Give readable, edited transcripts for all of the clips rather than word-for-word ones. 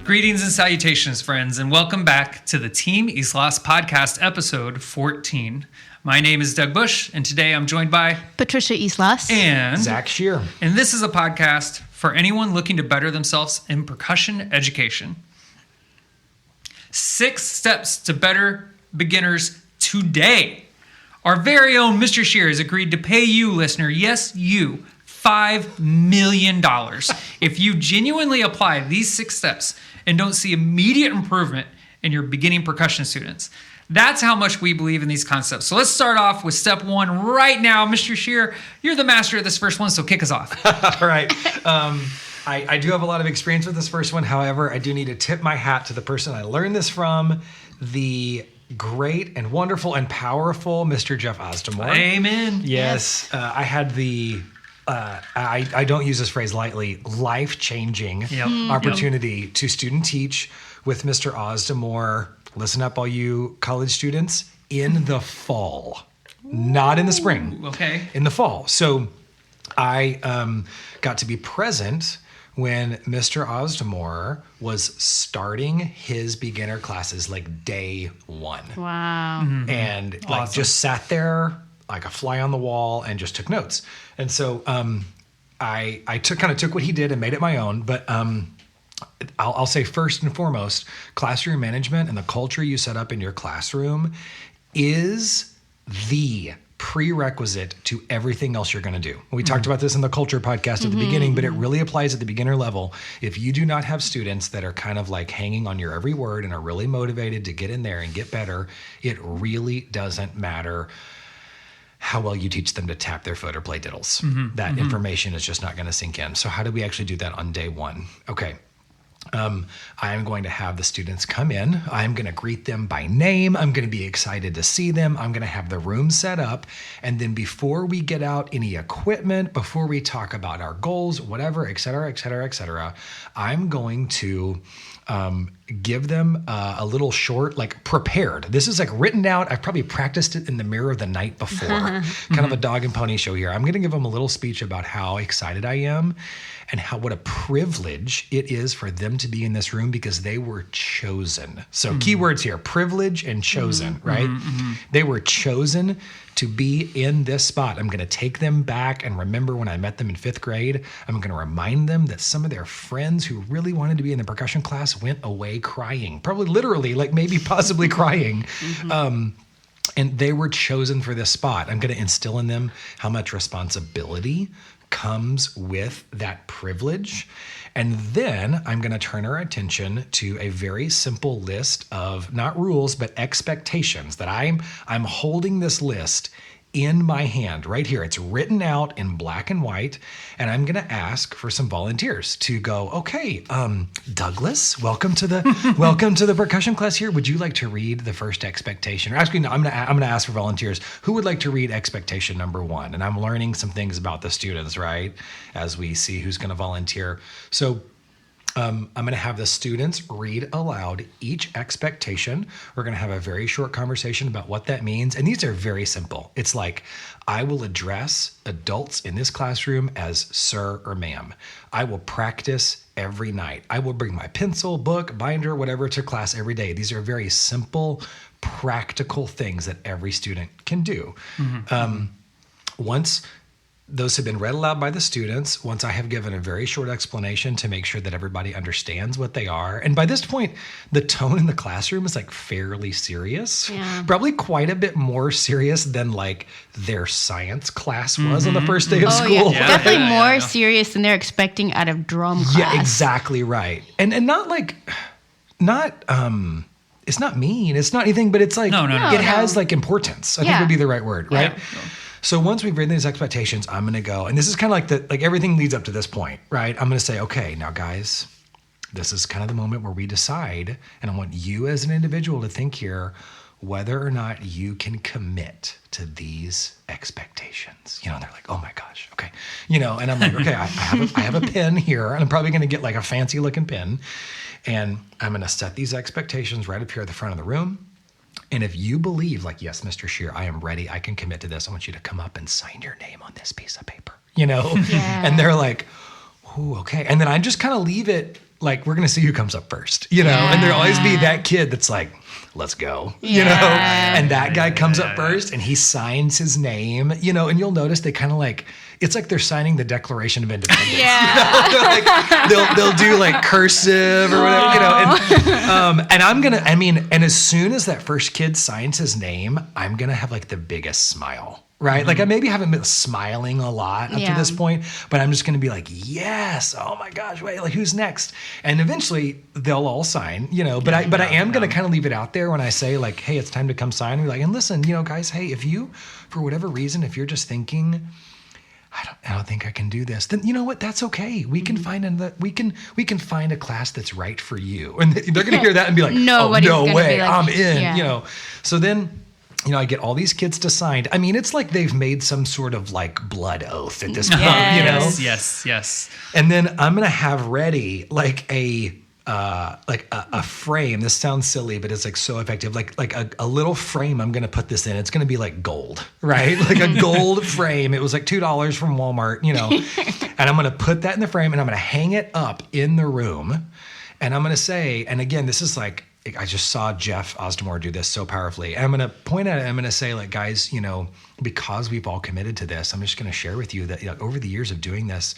Greetings and salutations, friends, and welcome back to the TeamIslas podcast, episode 14. My name is Doug Bush, and today I'm joined by Patricia Islas and Zach Shear. And this is a podcast for anyone looking to better themselves in percussion education. 6 steps to better beginners today. Our very own Mr. Shear has agreed to pay you, listener, yes, you, $5 million if you genuinely apply these 6 steps and don't see immediate improvement in your beginning percussion students. That's how much we believe in these concepts. So let's start off with step 1 right now. Mr. Shear, you're the master of this first one, so kick us off. All right. I do have a lot of experience with this first one. However, I do need to tip my hat to the person I learned this from, the great and wonderful and powerful Mr. Jeff Osdemore. Amen. Yes. I had the... I don't use this phrase lightly, life-changing opportunity to student teach with Mr. Osdemore. Listen up, all you college students, in the fall, not in the spring. Okay. In the fall. So I got to be present when Mr. Osdemore was starting his beginner classes, like day 1. Wow. Mm-hmm. And like Awesome. just sat there like a fly on the wall and just took notes. And so I took what he did and made it my own. But I'll say first and foremost, classroom management and the culture you set up in your classroom is the prerequisite to everything else you're going to do. We talked about this in the culture podcast at the beginning, but it really applies at the beginner level. If you do not have students that are kind of like hanging on your every word and are really motivated to get in there and get better, it really doesn't matter how well you teach them to tap their foot or play diddles. That information is just not going to sink in. So how do we actually do that on day 1? Okay. I am going to have the students come in. I'm going to greet them by name. I'm going to be excited to see them. I'm going to have the room set up. And then before we get out any equipment, before we talk about our goals, whatever, et cetera, et cetera, et cetera, I'm going to give them a little short, like prepared. This is like written out. I've probably practiced it in the mirror the night before. Kind of a dog and pony show here. I'm going to give them a little speech about how excited I am and what a privilege it is for them to be in this room because they were chosen. So keywords here, privilege and chosen, right? They were chosen to be in this spot. I'm going to take them back and remember when I met them in 5th grade. I'm going to remind them that some of their friends who really wanted to be in the percussion class went away crying, probably literally, like maybe possibly crying. And they were chosen for this spot. I'm going to instill in them how much responsibility comes with that privilege. And then I'm going to turn our attention to a very simple list of not rules, but expectations that I'm holding this list in my hand right here. It's written out in black and white. And I'm going to ask for some volunteers to go, okay, Douglas, welcome to the percussion class here. Would you like to read the first expectation? Or actually, no, I'm going to ask for volunteers. Who would like to read expectation number 1? And I'm learning some things about the students, right? As we see who's going to volunteer. So I'm going to have the students read aloud each expectation. We're going to have a very short conversation about what that means. And these are very simple. It's like, I will address adults in this classroom as sir or ma'am. I will practice every night. I will bring my pencil, book, binder, whatever to class every day. These are very simple, practical things that every student can do. Once those have been read aloud by the students, once I have given a very short explanation to make sure that everybody understands what they are. And by this point, the tone in the classroom is like fairly serious, probably quite a bit more serious than like their science class was on the first day of school. Yeah. Definitely more serious than they're expecting out of drum class. Yeah, exactly right. And not like, it's not mean, it's not anything, but it's like, it has like importance, I think would be the right word, right? Yeah. So once we've written these expectations, I'm going to go, and this is kind of like everything leads up to this point, right? I'm going to say, okay, now guys, this is kind of the moment where we decide, and I want you as an individual to think here whether or not you can commit to these expectations. And they're like, oh my gosh, okay. And I'm like, okay, I have a pen here, and I'm probably going to get like a fancy looking pen, and I'm going to set these expectations right up here at the front of the room. And if you believe, like, yes, Mr. Shear, I am ready, I can commit to this, I want you to come up and sign your name on this piece of paper, And they're like, ooh, okay. And then I just kind of leave it like, we're going to see who comes up first, you know, and there'll always be that kid that's like, let's go, you know, and that guy comes up first and he signs his name, you know, and you'll notice they kind of like, it's like they're signing the Declaration of Independence. Yeah. You know? Like, they'll do like cursive or whatever, you know, and I'm going to, I mean, and as soon as that first kid signs his name, I'm going to have like the biggest smile. Right. Like I maybe haven't been smiling a lot up to this point, but I'm just going to be like, yes. Oh my gosh. Wait, like who's next? And eventually they'll all sign, you know, but I am going to kind of leave it out there when I say like, hey, it's time to come sign. We're like, and listen, you know, guys, hey, if you, for whatever reason, if you're just thinking, I don't think I can do this, then you know what? That's okay. We can find we can find a class that's right for you. And they're going to hear that and be like, no way, I'm in, you know. So then, you know, I get all these kids to sign. I mean, it's like they've made some sort of like blood oath at this point, you know? Yes. And then I'm going to have ready like a frame. This sounds silly, but it's like so effective. Like a little frame I'm going to put this in. It's going to be like gold, right? Like a gold frame. It was like $2 from Walmart, you know, and I'm going to put that in the frame and I'm going to hang it up in the room. And I'm going to say, and again, this is like, I just saw Jeff Osdemore do this so powerfully. And I'm going to point at it. I'm going to say, like, guys, you know, because we've all committed to this, I'm just going to share with you that, you know, over the years of doing this,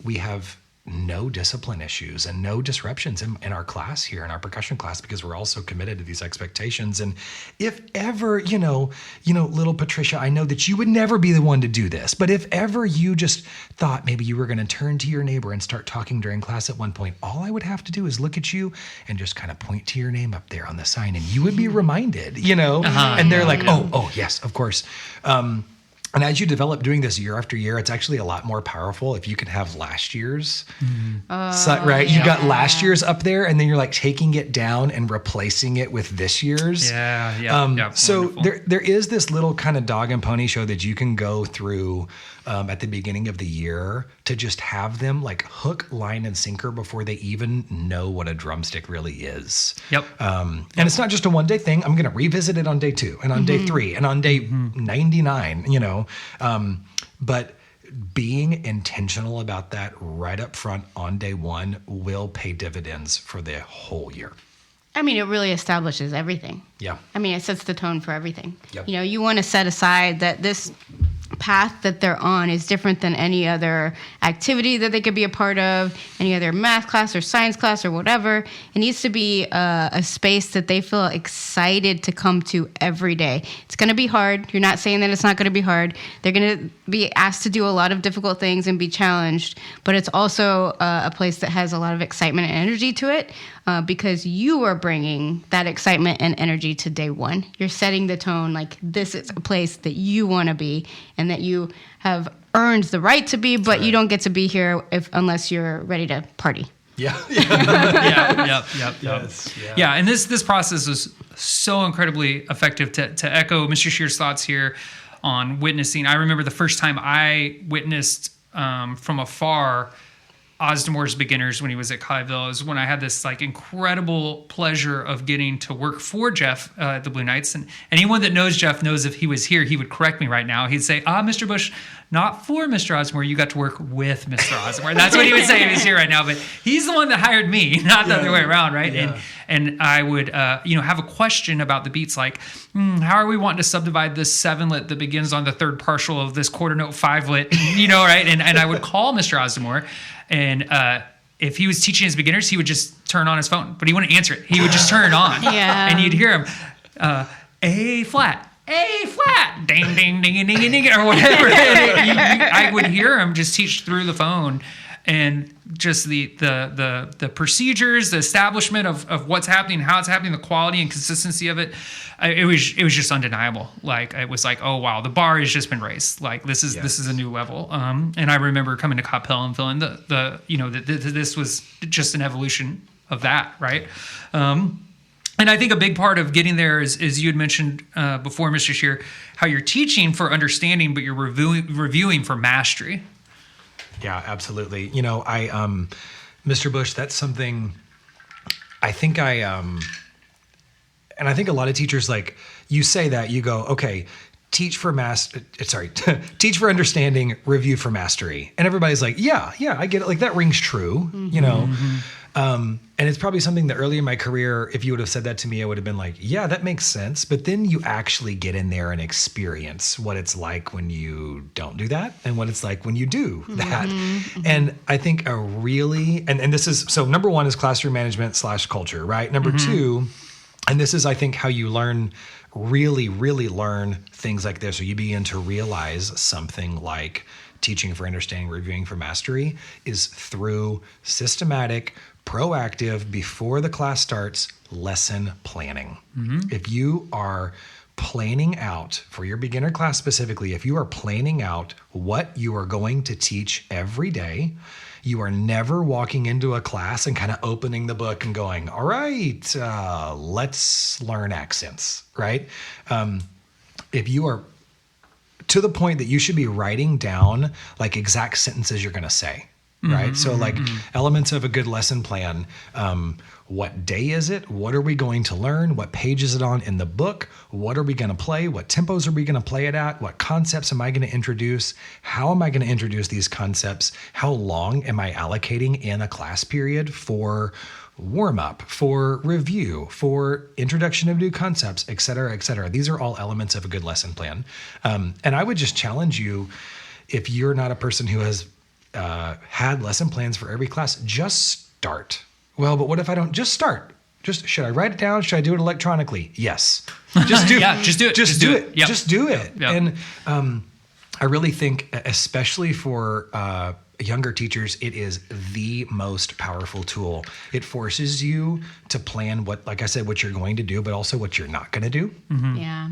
we have no discipline issues and no disruptions in our class here, in our percussion class, because we're all so committed to these expectations. And if ever, you know, little Patricia, I know that you would never be the one to do this, but if ever you just thought maybe you were going to turn to your neighbor and start talking during class at one point, all I would have to do is look at you and just kind of point to your name up there on the sign and you would be reminded, you know, and they're like, oh, yes, of course. And as you develop doing this year after year, it's actually a lot more powerful if you can have last year's, right? You got last year's up there and then you're like taking it down and replacing it with this year's. So there is this little kind of dog and pony show that you can go through at the beginning of the year to just have them like hook, line, and sinker before they even know what a drumstick really is. And it's not just a one-day thing. I'm going to revisit it on day 2 and on day 3 and on day 99, you know. But being intentional about that right up front on day 1 will pay dividends for the whole year. I mean, it really establishes everything. Yeah. I mean, it sets the tone for everything. Yep. You know, you want to set aside that this path that they're on is different than any other activity that they could be a part of, any other math class or science class or whatever. It needs to be a space that they feel excited to come to every day. It's going to be hard. You're not saying that it's not going to be hard. They're going to be asked to do a lot of difficult things and be challenged, but it's also a place that has a lot of excitement and energy to it because you are bringing that excitement and energy to day 1. You're setting the tone like this is a place that you want to be and that you have earned the right to be, but you don't get to be here unless you're ready to party. Yeah. And this process was so incredibly effective. To echo Mr. Shear's thoughts here on witnessing, I remember the first time I witnessed from afar Osdemore's Beginners when he was at Cliveville is when I had this like incredible pleasure of getting to work for Jeff at the Blue Knights. And anyone that knows Jeff knows if he was here, he would correct me right now. He'd say, Mr. Bush, not for Mr. Osdemore. You got to work with Mr. Osdemore. That's what he would say if he's here right now. But he's the one that hired me, not the other way around, right? Yeah. And I would, have a question about the beats like, how are we wanting to subdivide this 7-lit that begins on the third partial of this quarter note 5-lit, right? And I would call Mr. Osdemore. And if he was teaching his beginners, he would just turn on his phone, but he wouldn't answer it. He would just turn it on. And you'd hear him, A flat, ding, ding, ding, ding, ding, or whatever. I would hear him just teach through the phone. And just the procedures, the establishment of what's happening, how it's happening, the quality and consistency of it, it was just undeniable. Like it was like, oh wow, the bar has just been raised. Like this is a new level. And I remember coming to Coppell and feeling this was just an evolution of that, right? And I think a big part of getting there is you had mentioned before, Mr. Shear, how you're teaching for understanding, but you're reviewing for mastery. Yeah, absolutely. Mr. Bush, that's something I think and I think a lot of teachers, like you say that, you go, okay, teach for teach for understanding, review for mastery. And everybody's like, yeah, I get it. Like that rings true, and it's probably something that early in my career, if you would have said that to me, I would have been like, yeah, that makes sense. But then you actually get in there and experience what it's like when you don't do that and what it's like when you do that. And I think and this is, so number one is classroom management / culture, right? Number two, and this is, I think, how you really learn things like this, or you begin to realize something like teaching for understanding, reviewing for mastery, is through systematic, proactive, before the class starts, lesson planning. If you are planning out for your beginner class specifically, if you are planning out what you are going to teach every day, you are never walking into a class and kind of opening the book and going, all right, let's learn accents, right? If you are to the point that you should be writing down like exact sentences you're going to say, right? So like elements of a good lesson plan. What day is it? What are we going to learn? What page is it on in the book? What are we going to play? What tempos are we going to play it at? What concepts am I going to introduce? How am I going to introduce these concepts? How long am I allocating in a class period for warm up, for review, for introduction of new concepts, et cetera, et cetera? These are all elements of a good lesson plan. And I would just challenge you, if you're not a person who has had lesson plans for every class, just start. Well, but what if I don't? Just start. Should I write it down? Should I do it electronically? Yes. Just do it. Just do it. Just do it. Yep. Just do it. Yep. And I really think, especially for younger teachers, it is the most powerful tool. It forces you to plan like I said, what you're going to do, but also what you're not going to do. Yeah.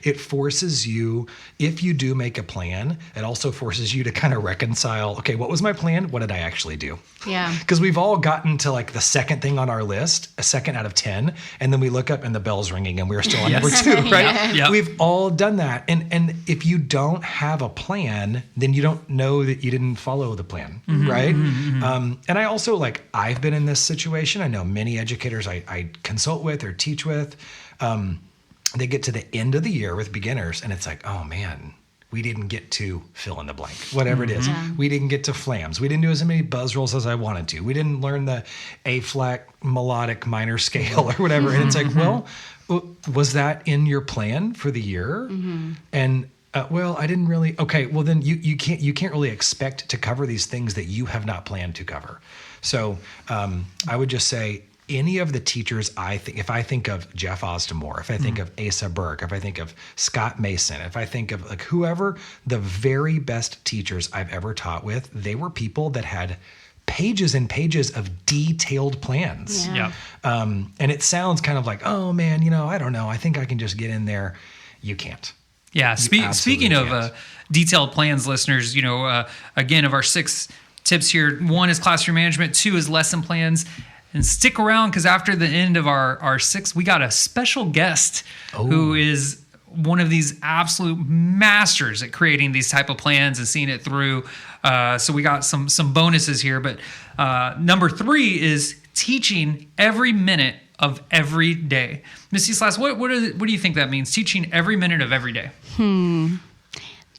It forces you, if you do make a plan, it also forces you to kind of reconcile, okay, what was my plan? What did I actually do? Yeah. Because we've all gotten to like the second thing on our list, a 2nd out of 10, and then we look up and the bell's ringing and we're still on number 2, right? Yep. We've all done that. And if you don't have a plan, then you don't know that you didn't follow the plan, right? And I also, I've been in this situation. I know many educators I consult with or teach with, they get to the end of the year with beginners and it's like, oh man, we didn't get to fill in the blank, whatever it is. We didn't get to flams. We didn't do as many buzz rolls as I wanted to. We didn't learn the A flat melodic minor scale or whatever. And it's like, well, was that in your plan for the year? And well, I didn't really. Okay, well then you can't really expect to cover these things that you have not planned to cover. So I would just say, any of the teachers, if I think of Jeff Osdemore, if I think of Asa Burke, if I think of Scott Mason, if I think of whoever, the very best teachers I've ever taught with, they were people that had pages and pages of detailed plans. Yeah. And it sounds kind of like, oh man, I don't know. I think I can just get in there. You can't. Yeah. Speaking of detailed plans, listeners, again, of our 6 tips here, 1 is classroom management, 2 is lesson plans. And stick around, because after the end of our 6, we got a special guest who is one of these absolute masters at creating these type of plans and seeing it through. So we got some bonuses here. But number 3 is teaching every minute of every day. Miss Islas, what do you think that means? Teaching every minute of every day.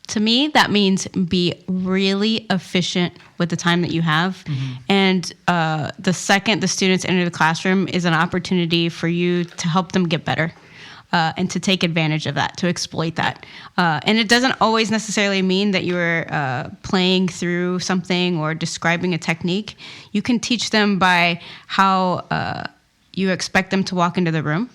To me, that means be really efficient with the time that you have. And the second the students enter the classroom is an opportunity for you to help them get better and to take advantage of that, to exploit that. And it doesn't always necessarily mean that you're playing through something or describing a technique. You can teach them by how you expect them to walk into the room,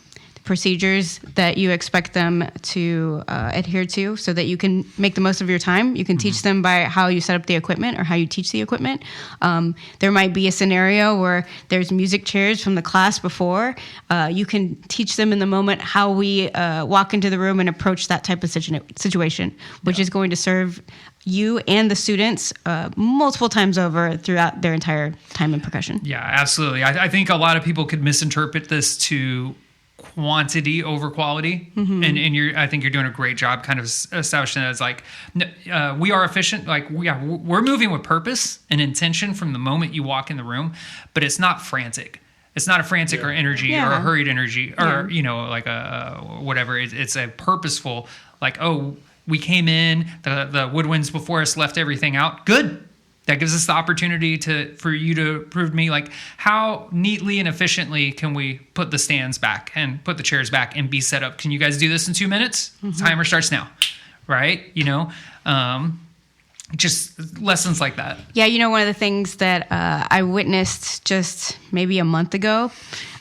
procedures that you expect them to adhere to so that you can make the most of your time. You can teach them by how you set up the equipment or how you teach the equipment. There might be a scenario where there's music chairs from the class before. You can teach them in the moment how we walk into the room and approach that type of situation, which is going to serve you and the students multiple times over throughout their entire time in percussion. Yeah, absolutely. I think a lot of people could misinterpret this to quantity over quality, and I think you're doing a great job kind of establishing that as we are efficient. We're moving with purpose and intention from the moment you walk in the room, but it's not frantic. It's not a frantic or energy or a hurried energy or a whatever. It's a purposeful Like, oh, we came in, the woodwinds before us left everything out. Good. That gives us the opportunity for you to prove to me, like, how neatly and efficiently can we put the stands back and put the chairs back and be set up? Can you guys do this in 2 minutes? Timer starts now, right? Just lessons like that. Yeah, one of the things that I witnessed just maybe a month ago,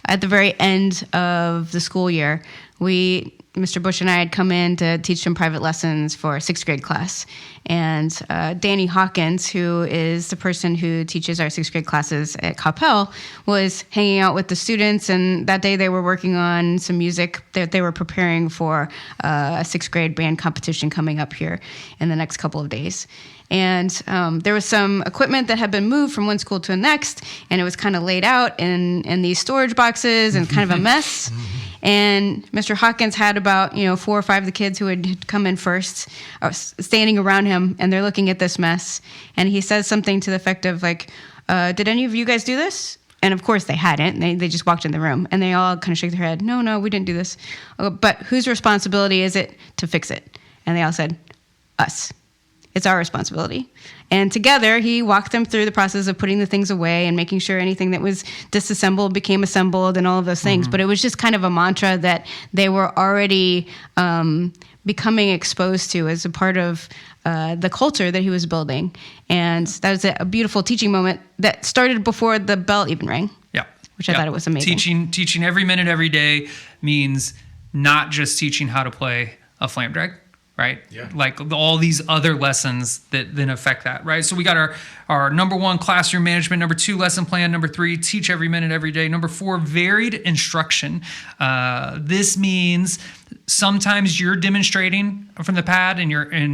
at the very end of the school year, Mr. Bush and I had come in to teach some private lessons for a 6th grade class. And Danny Hawkins, who is the person who teaches our 6th grade classes at Coppell, was hanging out with the students. And that day they were working on some music that they were preparing for a 6th grade band competition coming up here in the next couple of days. And there was some equipment that had been moved from one school to the next, and it was kind of laid out in these storage boxes and kind of a mess. And Mr. Hawkins had about 4 or 5 of the kids who had come in first standing around him, and they're looking at this mess. And he says something to the effect of like, "Did any of you guys do this?" And of course they hadn't. They just walked in the room, and they all kind of shook their head. No, we didn't do this. But whose responsibility is it to fix it? And they all said, us. It's our responsibility. And together, he walked them through the process of putting the things away and making sure anything that was disassembled became assembled and all of those things. But it was just kind of a mantra that they were already becoming exposed to as a part of the culture that he was building. And that was a beautiful teaching moment that started before the bell even rang. Yeah. Which I thought it was amazing. Teaching every minute, every day means not just teaching how to play a flam drag, right? Yeah. Like all these other lessons that then affect that, right? So we got our number 1, classroom management. Number 2, lesson plan. Number 3, teach every minute, every day. Number 4, varied instruction. This means sometimes you're demonstrating from the pad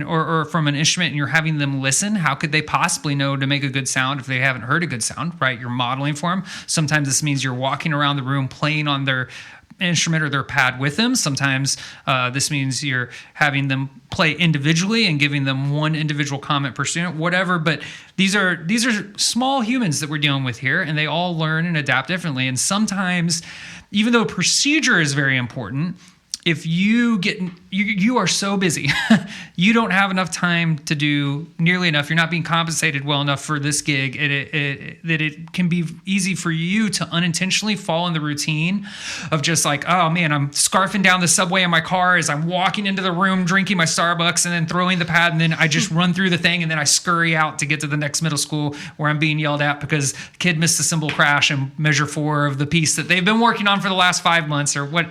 or from an instrument, and you're having them listen. How could they possibly know to make a good sound if they haven't heard a good sound, right? You're modeling for them. Sometimes this means you're walking around the room playing on their instrument or their pad with them. Sometimes this means you're having them play individually and giving them one individual comment per student, whatever. But these are small humans that we're dealing with here, and they all learn and adapt differently. And sometimes, even though procedure is very important, if you are so busy, you don't have enough time to do nearly enough. You're not being compensated well enough for this gig. That it can be easy for you to unintentionally fall in the routine of just like, oh man, I'm scarfing down the subway in my car as I'm walking into the room, drinking my Starbucks, and then throwing the pad, and then I just run through the thing, and then I scurry out to get to the next middle school where I'm being yelled at because the kid missed a cymbal crash in measure 4 of the piece that they've been working on for the last 5 months or what,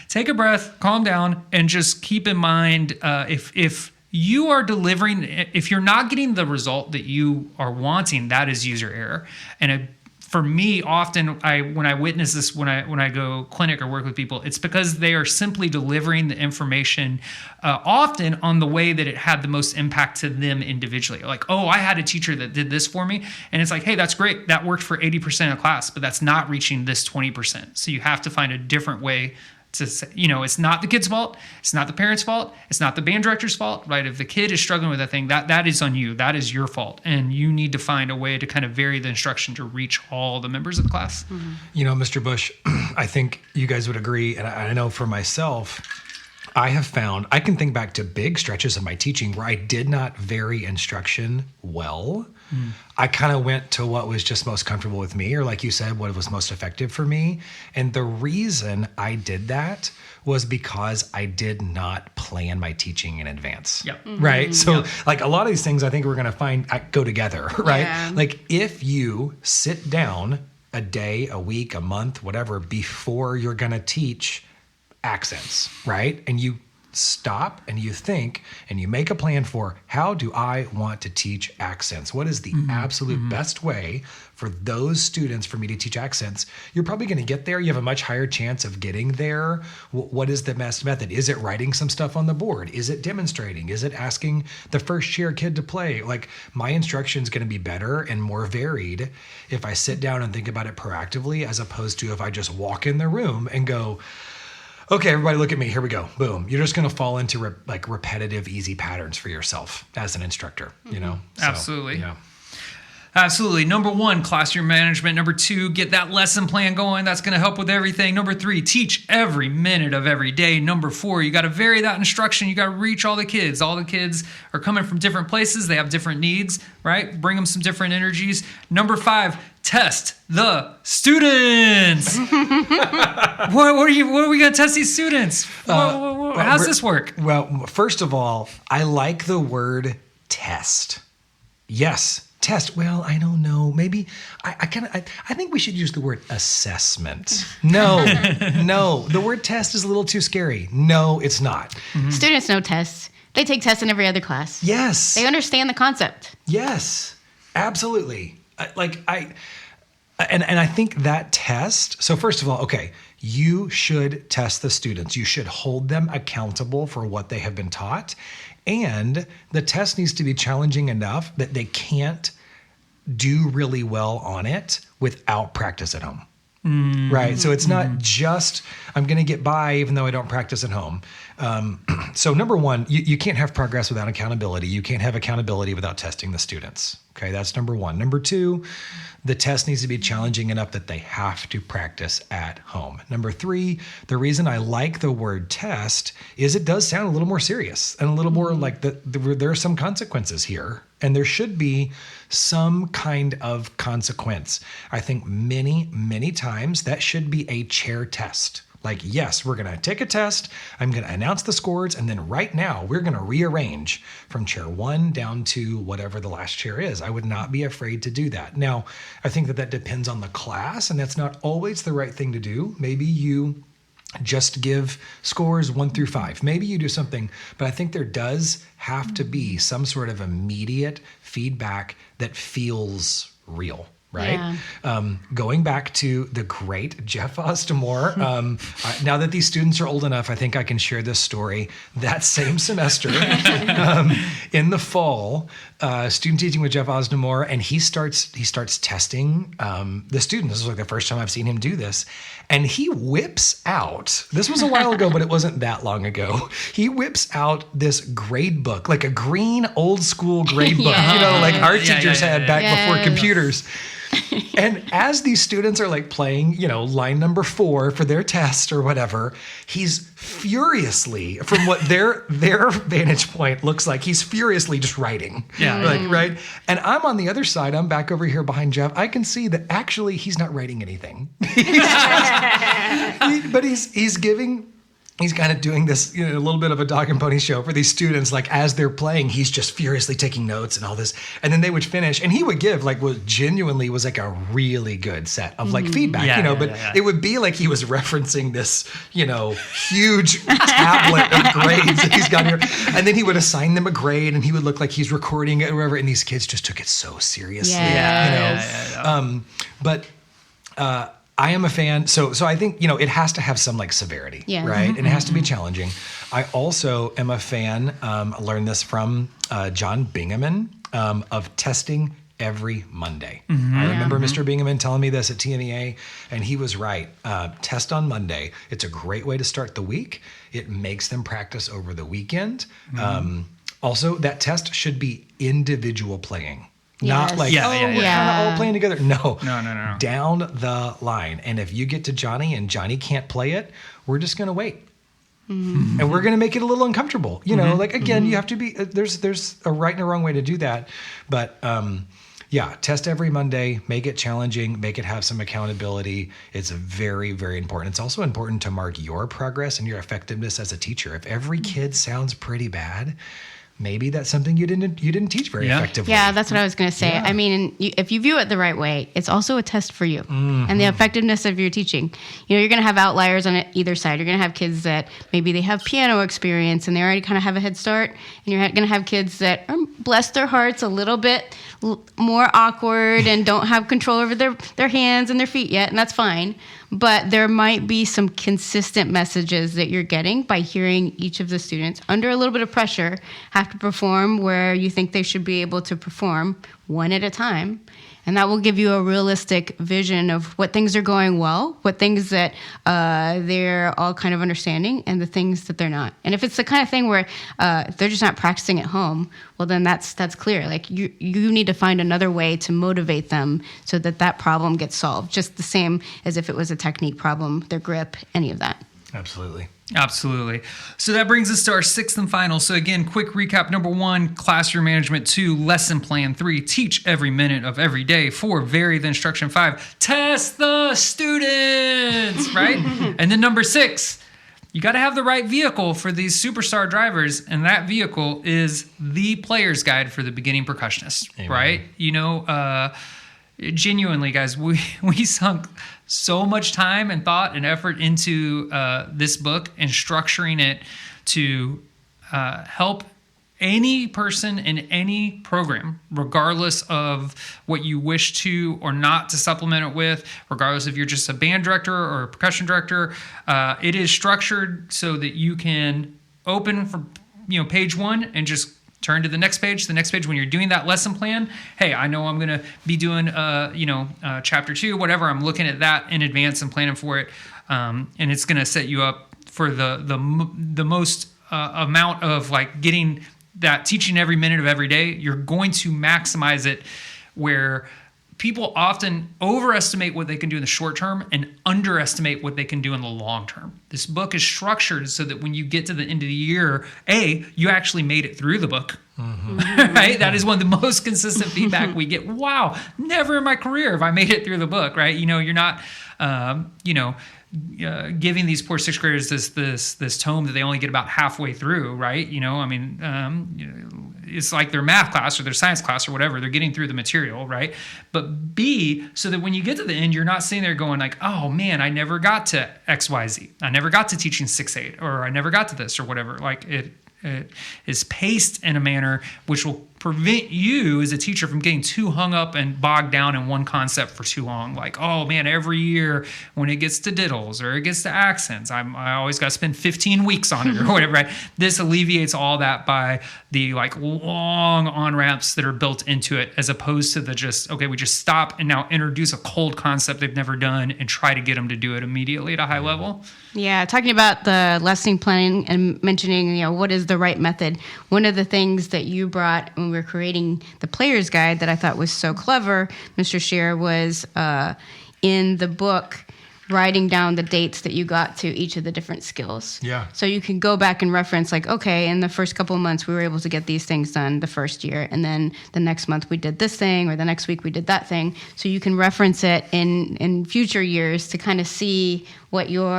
Take a breath, calm down, and just keep in mind if you are delivering, if you're not getting the result that you are wanting, that is user error. And for me, often when I witness this, when I go clinic or work with people, it's because they are simply delivering the information often on the way that it had the most impact to them individually. Like, oh, I had a teacher that did this for me, and it's like, hey, that's great. That worked for 80% of class, but that's not reaching this 20%. So you have to find a different way to say, it's not the kid's fault. It's not the parent's fault. It's not the band director's fault, right? If the kid is struggling with a thing, that is on you. That is your fault. And you need to find a way to kind of vary the instruction to reach all the members of the class. Mm-hmm. Mr. Bush, I think you guys would agree. And I know for myself, I have found, I can think back to big stretches of my teaching where I did not vary instruction well. I kind of went to what was just most comfortable with me, or like you said, what was most effective for me. And the reason I did that was because I did not plan my teaching in advance. Yep. Right. So like a lot of these things I think we're going to find go together, right? Yeah. Like if you sit down a day, a week, a month, whatever, before you're going to teach accents, right? And you stop and you think and you make a plan for, how do I want to teach accents? What is the absolute best way for those students for me to teach accents? You're probably going to get there. You have a much higher chance of getting there. What is the best method? Is it writing some stuff on the board? Is it demonstrating? Is it asking the first chair kid to play? Like, my instruction is going to be better and more varied if I sit down and think about it proactively, as opposed to if I just walk in the room and go, okay, everybody look at me. Here we go. Boom. You're just going to fall into repetitive, easy patterns for yourself as an instructor, So, Absolutely. Yeah. Absolutely. Number 1, classroom management. Number 2, get that lesson plan going. That's going to help with everything. Number 3, teach every minute of every day. Number 4, you got to vary that instruction. You got to reach all the kids. All the kids are coming from different places. They have different needs, right? Bring them some different energies. Number 5, test the students. what are we going to test these students? How's this work? Well, first of all, I like the word test. Yes. Test. Well, I don't know. Maybe I think we should use the word assessment. No, no. The word test is a little too scary. No, it's not. Mm-hmm. Students know tests. They take tests in every other class. Yes. They understand the concept. Yes, absolutely. And I think that test. So first of all, okay, you should test the students. You should hold them accountable for what they have been taught. And the test needs to be challenging enough that they can't do really well on it without practice at home. Right. So it's not just, I'm going to get by even though I don't practice at home. So number 1, you can't have progress without accountability. You can't have accountability without testing the students. Okay. That's number 1. Number 2, the test needs to be challenging enough that they have to practice at home. Number 3, the reason I like the word test is it does sound a little more serious and a little more like there are some consequences here, and there should be some kind of consequence. I think many, many times that should be a chair test. Like, yes, we're going to take a test. I'm going to announce the scores. And then right now we're going to rearrange from chair 1 down to whatever the last chair is. I would not be afraid to do that. Now, I think that depends on the class, and that's not always the right thing to do. Maybe you just give scores 1 through 5. Maybe you do something, but I think there does have to be some sort of immediate feedback that feels real. Right. Yeah. Going back to the great Jeff Ostemore. Now that these students are old enough, I think I can share this story. That same semester, in the fall, student teaching with Jeff Ostemore, and he starts testing the students. This is like the first time I've seen him do this, and he whips out. This was a while ago, but it wasn't that long ago. He whips out this grade book, like a green old school grade book, like our teachers had back before computers. And as these students are like playing, line number 4 for their test or whatever, he's furiously, from what their vantage point looks like, he's furiously just writing. Yeah. Right. And I'm on the other side. I'm back over here behind Jeff. I can see that actually he's not writing anything. But he's giving. He's kind of doing this, a little bit of a dog and pony show for these students. Like as they're playing, he's just furiously taking notes and all this. And then they would finish, and he would give what genuinely was like a really good set of like feedback, it would be like he was referencing this, huge tablet of grades that he's got here. And then he would assign them a grade, and he would look like he's recording it or whatever. And these kids just took it so seriously, I am a fan. So I think, it has to have some like severity, right? And it has to be challenging. I also am a fan, I learned this from John Bingaman, of testing every Monday. I remember Mr. Bingaman telling me this at TMEA, and he was right. Test on Monday. It's a great way to start the week. It makes them practice over the weekend. Also, that test should be individual playing. Not like, we're kind of all playing together. No. Down the line. And if you get to Johnny and Johnny can't play it, we're just going to wait. And we're going to make it a little uncomfortable. Again, you have to be, there's a right and a wrong way to do that. But test every Monday, make it challenging, make it have some accountability. It's very, very important. It's also important to mark your progress and your effectiveness as a teacher. If every kid sounds pretty bad, maybe that's something you didn't teach very effectively. Yeah, that's what I was going to say. Yeah. I mean, if you view it the right way, it's also a test for you and the effectiveness of your teaching. You're going to have outliers on either side. You're going to have kids that maybe they have piano experience and they already kind of have a head start, and you're going to have kids that are, bless their hearts, a little bit more awkward and don't have control over their hands and their feet yet, and that's fine. But there might be some consistent messages that you're getting by hearing each of the students under a little bit of pressure have to perform where you think they should be able to perform one at a time. And that will give you a realistic vision of what things are going well, what things that they're all kind of understanding, and the things that they're not. And if it's the kind of thing where they're just not practicing at home, well, then that's clear. Like you need to find another way to motivate them so that problem gets solved, just the same as if it was a technique problem, their grip, any of that. Absolutely. Absolutely. So that brings us to our sixth and final. So again, quick recap. Number 1, classroom management. 2, lesson plan. 3, teach every minute of every day. 4, vary the instruction. 5, test the students, right? And then number 6, you got to have the right vehicle for these superstar drivers. And that vehicle is the player's guide for the beginning percussionist, Amen. Right? You know, genuinely, guys, we sunk so much time and thought and effort into this book and structuring it to help any person in any program, regardless of what you wish to or not to supplement it with, regardless if you're just a band director or a percussion director. It is structured so that you can open from page 1 and just turn to the next page. The next page, when you're doing that lesson plan, hey, I know I'm going to be doing, chapter 2, whatever. I'm looking at that in advance and planning for it, and it's going to set you up for the most amount of like getting that teaching every minute of every day. You're going to maximize it, where people often overestimate what they can do in the short term and underestimate what they can do in the long term. This book is structured so that when you get to the end of the year, you actually made it through the book. Mm-hmm. Right? That is one of the most consistent feedback we get. Wow, never in my career have I made it through the book, right? You're not, giving these poor 6th graders this tome that they only get about halfway through, right? It's like their math class or their science class or whatever. They're getting through the material, right? But B, so that when you get to the end, you're not sitting there going like, oh man, I never got to XYZ. I never got to teaching 6/8, or I never got to this or whatever. Like it is paced in a manner which will prevent you as a teacher from getting too hung up and bogged down in one concept for too long. Like, oh man, every year when it gets to diddles or it gets to accents, I always got to spend 15 weeks on it or whatever, right? This alleviates all that by the like long on-ramps that are built into it, as opposed to the we just stop and now introduce a cold concept they've never done and try to get them to do it immediately at a high level. Yeah, talking about the lesson planning and mentioning, what is the right method. One of the things that you brought when we were creating the player's guide that I thought was so clever, Mr. Scheer, was in the book writing down the dates that you got to each of the different skills. Yeah. So you can go back and reference like, okay, in the first couple of months, we were able to get these things done the first year. And then the next month we did this thing, or the next week we did that thing. So you can reference it in future years to kind of see what your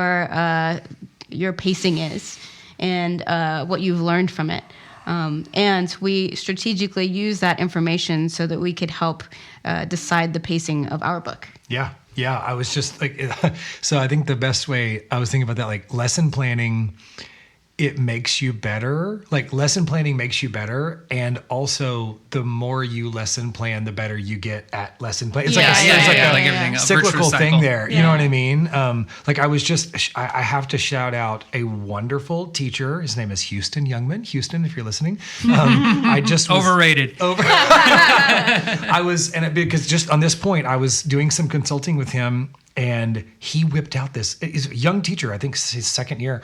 pacing is and what you've learned from it. And we strategically use that information so that we could help decide the pacing of our book. Yeah, I was just like, so I think the best way, I was thinking about that, like lesson planning, it makes you better. Like lesson planning makes you better. And also the more you lesson plan, the better you get at lesson planning. It's everything, a cyclical thing there. Yeah. You know what I mean? I have to shout out a wonderful teacher. His name is Houston Youngman. Houston, if you're listening. I just was Overrated. Because just on this point, I was doing some consulting with him, and he whipped out he's a young teacher, I think his second year,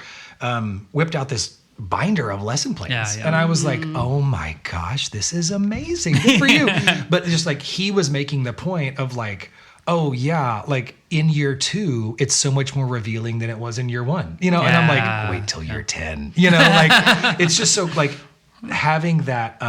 whipped out this binder of lesson plans. Yeah. And I was like, oh my gosh, this is amazing. Good for you. But just like he was making the point of like, oh yeah, like in year 2, it's so much more revealing than it was in year 1, and I'm like, wait till you're 10, like it's just so like having that,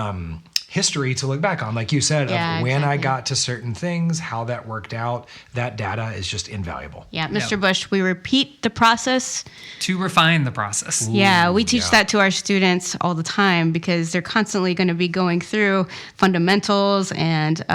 history to look back on, like you said, of when I got to certain things, how that worked out. That data is just invaluable. Yeah, Mr. Bush, we repeat the process to refine the process. We teach that to our students all the time, because they're constantly going to be going through fundamentals and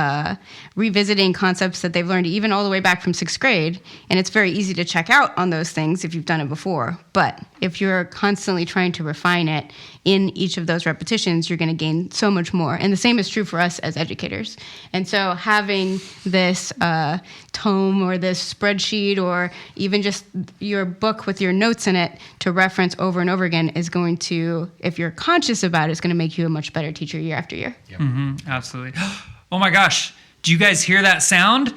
revisiting concepts that they've learned even all the way back from 6th grade. And it's very easy to check out on those things if you've done it before. But if you're constantly trying to refine it in each of those repetitions, you're going to gain so much more. And the same is true for us as educators. And so having this tome or this spreadsheet or even just your book with your notes in it to reference over and over again is going to, if you're conscious about it, it's going to make you a much better teacher year after year. Yep. Mm-hmm, absolutely. Oh my gosh. Do you guys hear that sound?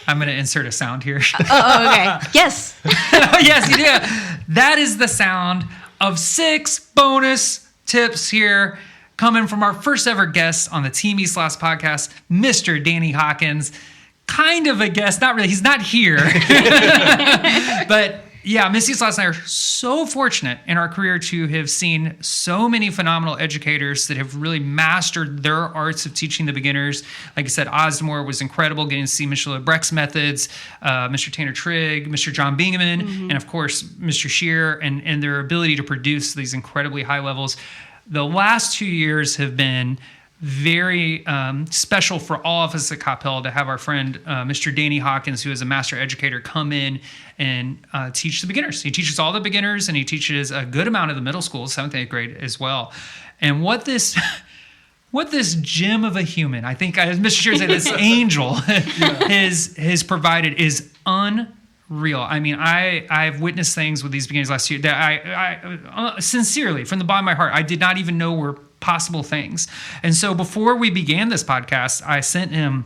I'm going to insert a sound here. Oh, okay. Yes. Yes, you do. That is the sound of 6 bonus tips here coming from our first ever guest on the TeamIslas podcast, Mr. Danny Hawkins. Kind of a guest, not really. He's not here. But yeah, Miss Islas and I are so fortunate in our career to have seen so many phenomenal educators that have really mastered their arts of teaching the beginners. Like I said, Osmore was incredible, getting to see Michelle Breck's methods, Mr. Tanner Trigg, Mr. John Bingaman, and of course, Mr. Shear, and their ability to produce these incredibly high levels. The last 2 years have been very special for all of us at Coppell to have our friend Mr. Danny Hawkins, who is a master educator, come in and teach the beginners. He teaches all the beginners, and he teaches a good amount of the middle school, 7th and 8th grade as well. And what this gem of a human, I think, as Mr. Shear said, this angel has provided is unreal. I mean, I've witnessed things with these beginners last year that I sincerely, from the bottom of my heart, I did not even know were possible things. And so before we began this podcast, I sent him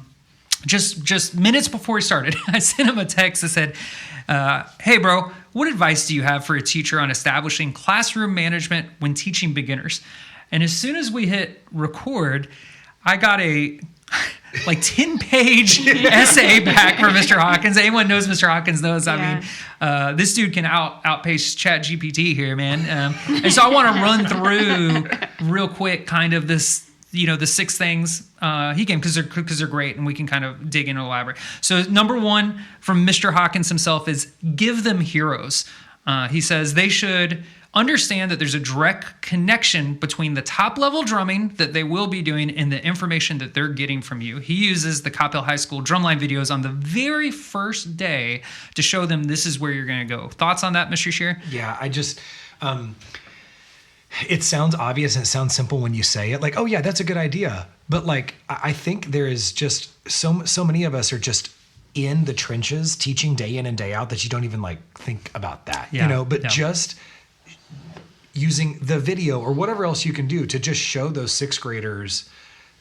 just minutes before we started, I sent him a text that said, hey bro, what advice do you have for a teacher on establishing classroom management when teaching beginners? And as soon as we hit record, I got a 10-page essay back from Mr. Hawkins. Anyone knows Mr. Hawkins knows. I mean, this dude can outpace ChatGPT here, man. And so I want to run through real quick, kind of this, the 6 things he came because they're great, and we can kind of dig in and elaborate. So number 1 from Mr. Hawkins himself is give them heroes. He says they should understand that there's a direct connection between the top-level drumming that they will be doing and the information that they're getting from you. He uses the Coppell High School drumline videos on the very first day to show them this is where you're going to go. Thoughts on that, Mr. Shear? Yeah, I just... it sounds obvious and it sounds simple when you say it. Like, oh yeah, that's a good idea. But I think there is just so many of us are just in the trenches teaching day in and day out that you don't even think about that, just using the video or whatever else you can do to just show those 6th graders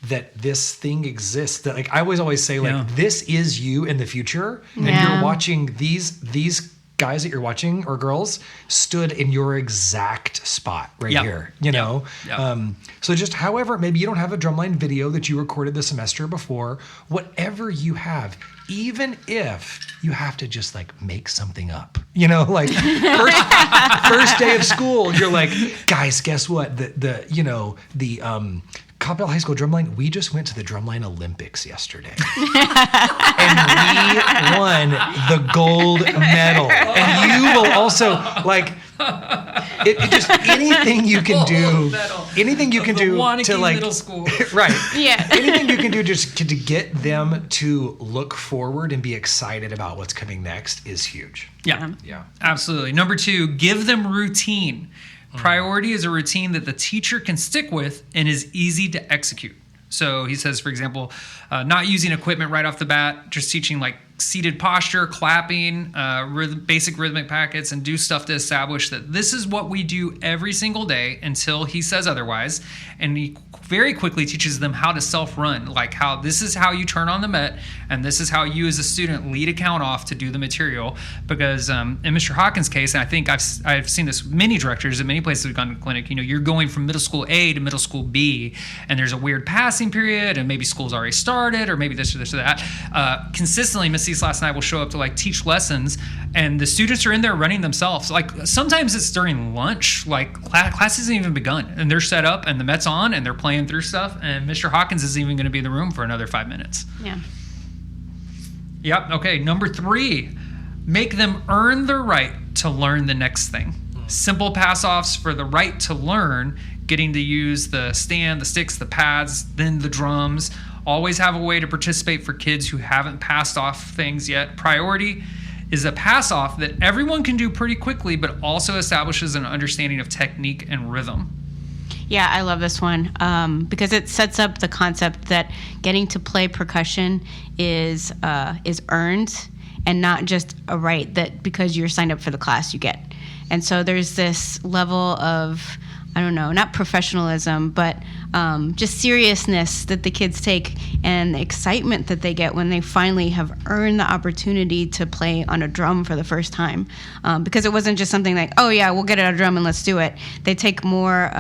that this thing exists. That I always say, this is you in the future, and you're watching these guys that you're watching or girls stood in your exact spot here, so just however, maybe you don't have a drumline video that you recorded the semester before, whatever you have, even if you have to just make something up, first day of school, you're like, guys, guess what? The Coppell High School drumline, we just went to the drumline Olympics yesterday. And we won the gold medal. And you will also, just anything you can do. Anything you can do to middle school. Right. Yeah. Anything you can do just to get them to look forward and be excited about what's coming next is huge. Yeah. Absolutely. Number 2, give them routine. Priority is a routine that the teacher can stick with and is easy to execute. So he says, for example, not using equipment right off the bat, just teaching seated posture, clapping, basic rhythmic packets, and do stuff to establish that this is what we do every single day until he says otherwise. And he very quickly teaches them how to self-run, how this is how you turn on the Met, and this is how you as a student lead a count off to do the material. Because in Mr. Hawkins' case, and I think I've seen this with many directors at many places we've gone to clinic, you're going from middle school A to middle school B, and there's a weird passing period, and maybe school's already started, or maybe this or this or that. Consistently, Miss Islas and I will show up to teach lessons, and the students are in there running themselves. Sometimes it's during lunch, class hasn't even begun, and they're set up, and the Met's on, and they're playing through stuff, and Mr. Hawkins is even going to be in the room for another 5 minutes. Yeah. Yep. Okay. Number 3, make them earn the right to learn the next thing. Simple pass-offs for the right to learn, getting to use the stand, the sticks, the pads, then the drums. Always have a way to participate for kids who haven't passed off things yet. Priority is a pass-off that everyone can do pretty quickly, but also establishes an understanding of technique and rhythm. Yeah, I love this one because it sets up the concept that getting to play percussion is earned and not just a right that because you're signed up for the class you get. And so there's this level of I don't know, not professionalism, but just seriousness that the kids take and the excitement that they get when they finally have earned the opportunity to play on a drum for the first time. Because it wasn't just something like, oh yeah, we'll get a drum and let's do it. They take more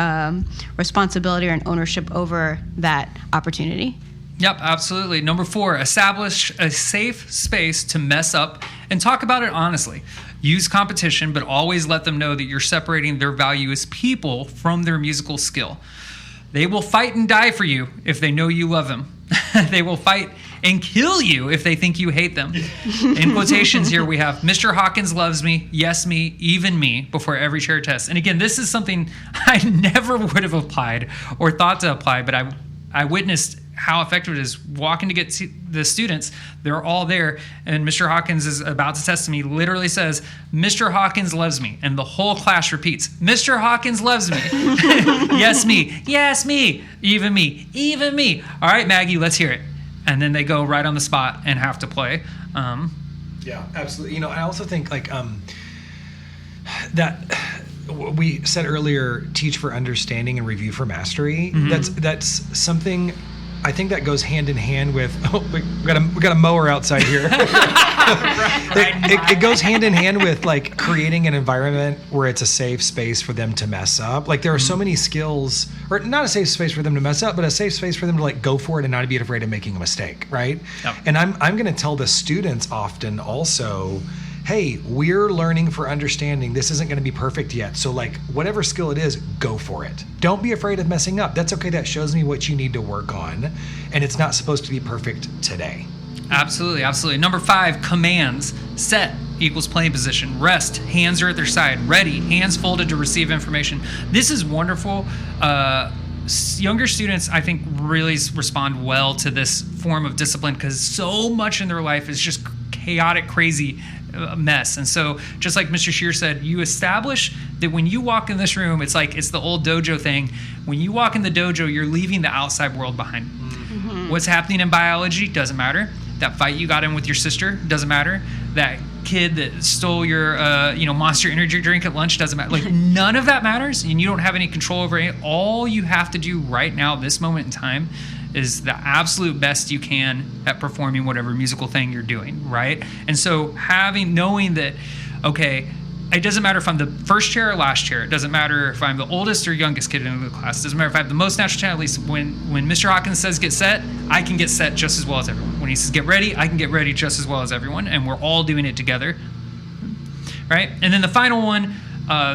responsibility and ownership over that opportunity. Yep, absolutely. Number 4, establish a safe space to mess up and talk about it honestly. Use competition, but always let them know that you're separating their value as people from their musical skill. They will fight and die for you if they know you love them. They will fight and kill you if they think you hate them. In quotations here we have, Mr. Hawkins loves me, yes me, even me, before every chair test. And again, this is something I never would have applied or thought to apply, but I witnessed how effective it is walking to get the students. They're all there, and Mr. Hawkins is about to test me, literally says, Mr. Hawkins loves me, and the whole class repeats, Mr. Hawkins loves me. Yes, me, even me, even me. All right, Maggie, let's hear it. And then they go right on the spot and have to play. Yeah, absolutely. You know, I also think like that we said earlier, teach for understanding and review for mastery. Mm-hmm. That's something I think that goes hand in hand with. Oh, we got a mower outside here. It goes hand in hand with like creating an environment where it's a safe space for them to mess up. Like there are so many skills, or not a safe space for them to mess up, but a safe space for them to like go for it and not be afraid of making a mistake, right? Yep. And I'm going to tell the students often also, hey, we're learning for understanding. This isn't going to be perfect yet. So like whatever skill it is, go for it. Don't be afraid of messing up. That's okay. That shows me what you need to work on. And it's not supposed to be perfect today. Absolutely, absolutely. Number 5, commands. Set equals playing position. Rest, hands are at their side. Ready, hands folded to receive information. This is wonderful. Younger students, I think, really respond well to this form of discipline because so much in their life is just chaotic, crazy mess. And so just like Mr. Shear said, you establish that when you walk in this room, it's the old dojo thing. When you walk in the dojo, you're leaving the outside world behind. Mm-hmm. What's happening in biology doesn't matter. That fight you got in with your sister doesn't matter. That kid that stole your Monster Energy drink at lunch doesn't matter. Like none of that matters, and you don't have any control over it. All you have to do right now, this moment in time, is the absolute best you can at performing whatever musical thing you're doing, right? And so knowing that, okay, it doesn't matter if I'm the first chair or last chair. It doesn't matter if I'm the oldest or youngest kid in the class. It doesn't matter if I have the most natural talent. At least when Mr. Hawkins says get set, I can get set just as well as everyone. When he says get ready, I can get ready just as well as everyone, and we're all doing it together, right? And then the final one,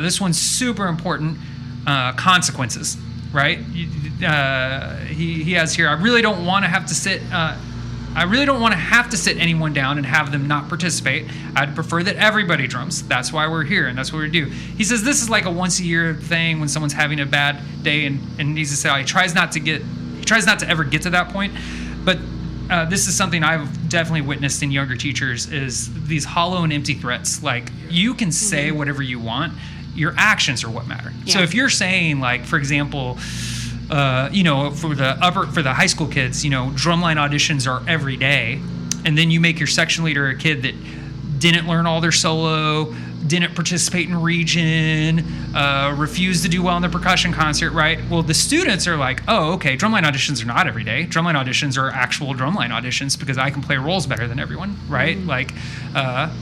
this one's super important, consequences, right? He has here, I really don't want to have to sit anyone down and have them not participate. I'd prefer that everybody drums. That's why we're here, and that's what we do. He says this is like a once a year thing when someone's having a bad day and needs to say, he tries not to ever get to that point. But this is something I've definitely witnessed in younger teachers is these hollow and empty threats. Like you can say whatever you want. Your actions are what matter. Yeah. So if you're saying, like, for example, for the high school kids, drumline auditions are every day, and then you make your section leader a kid that didn't learn all their solo, didn't participate in region, refused to do well in the percussion concert, right? Well, the students are like, oh, okay, drumline auditions are not every day. Drumline auditions are actual drumline auditions because I can play roles better than everyone, right? Mm-hmm. Like,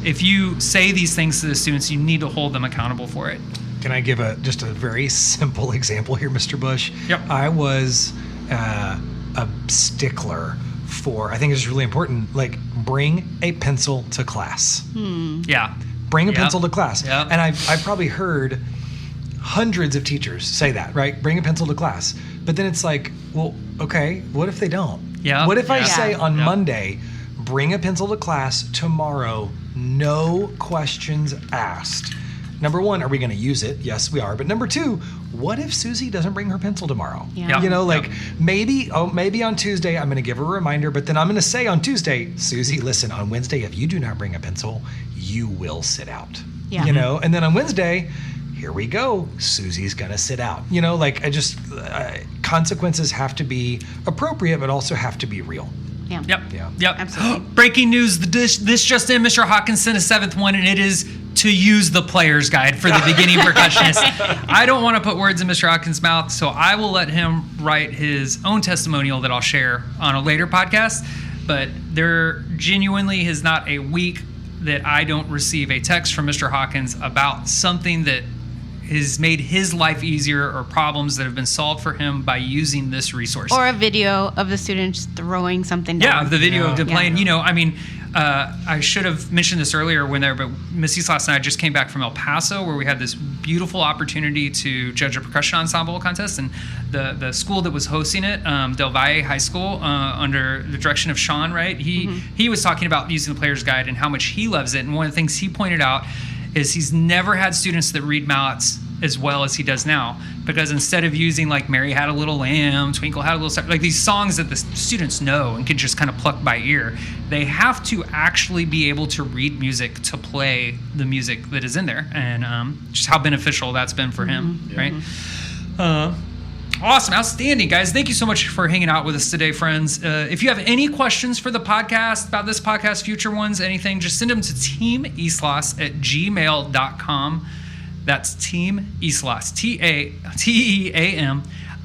if you say these things to the students, you need to hold them accountable for it. Can I give just a very simple example here, Mr. Bush? Yep. I was a stickler for, I think it's really important, like bring a pencil to class. Yeah. Bring a pencil to class. Yep. And I've probably heard hundreds of teachers say that, right? Bring a pencil to class. But then it's like, well, okay, what if they don't? Yeah. What if I say on Monday, bring a pencil to class tomorrow, no questions asked? Number 1, are we going to use it? Yes, we are. But number 2, what if Susie doesn't bring her pencil tomorrow? Yeah. Maybe on Tuesday I'm going to give her a reminder, but then I'm going to say on Tuesday, Susie, listen, on Wednesday, if you do not bring a pencil, you will sit out. Yeah. And then on Wednesday, here we go, Susie's going to sit out. Consequences have to be appropriate, but also have to be real. Yeah. Yep. Absolutely. Breaking news, this just in, Mr. Hawkins sent a 7th one, and it is to use the player's guide for the beginning percussionist. I don't want to put words in Mr. Hawkins' mouth, so I will let him write his own testimonial that I'll share on a later podcast. But there genuinely is not a week that I don't receive a text from Mr. Hawkins about something that has made his life easier or problems that have been solved for him by using this resource. Or a video of the students throwing something down. Yeah, the video of them playing. Yeah. You know, I mean, I should have mentioned this earlier but Miss Islas and I just came back from El Paso, where we had this beautiful opportunity to judge a percussion ensemble contest, and the school that was hosting it, Del Valle High School, under the direction of Sean, right? He was talking about using the player's guide and how much he loves it, and one of the things he pointed out is he's never had students that read mallets as well as he does now, because instead of using like Mary Had a Little Lamb, Twinkle Had a Little Star, like these songs that the students know and can just kind of pluck by ear, they have to actually be able to read music to play the music that is in there, and just how beneficial that's been for him, right? Awesome. Outstanding, guys. Thank you so much for hanging out with us today, friends. If you have any questions for the podcast, about this podcast, future ones, anything, just send them to teamislas@gmail.com. That's TeamIslas,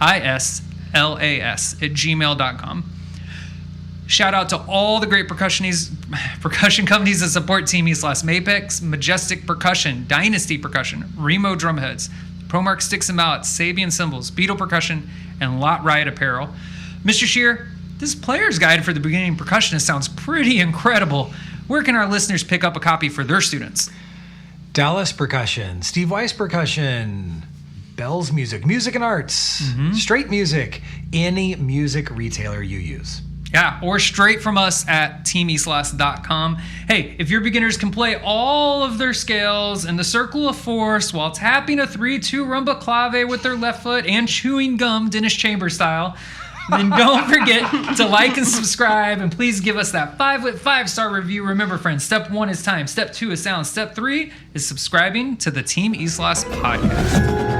TeamIslas@gmail.com. Shout out to all the great percussion companies that support Team Islas: Mapex, Majestic Percussion, Dynasty Percussion, Remo Drumheads, ProMark Sticks and Mallets, Sabian Cymbals, Beetle Percussion, and Lot Riot Apparel. Mr. Shear, this player's guide for the beginning percussionist sounds pretty incredible. Where can our listeners pick up a copy for their students? Dallas Percussion, Steve Weiss Percussion, Bell's Music, Music and Arts, Straight Music, any music retailer you use. Yeah, or straight from us at TeamIslas.com. Hey, if your beginners can play all of their scales in the circle of force while tapping a 3-2 rumba clave with their left foot and chewing gum Dennis Chambers style, then don't forget to like and subscribe, and please give us that 5-star review. Remember, friends, step 1 is time, step 2 is sound, step 3 is subscribing to the Team Islas podcast.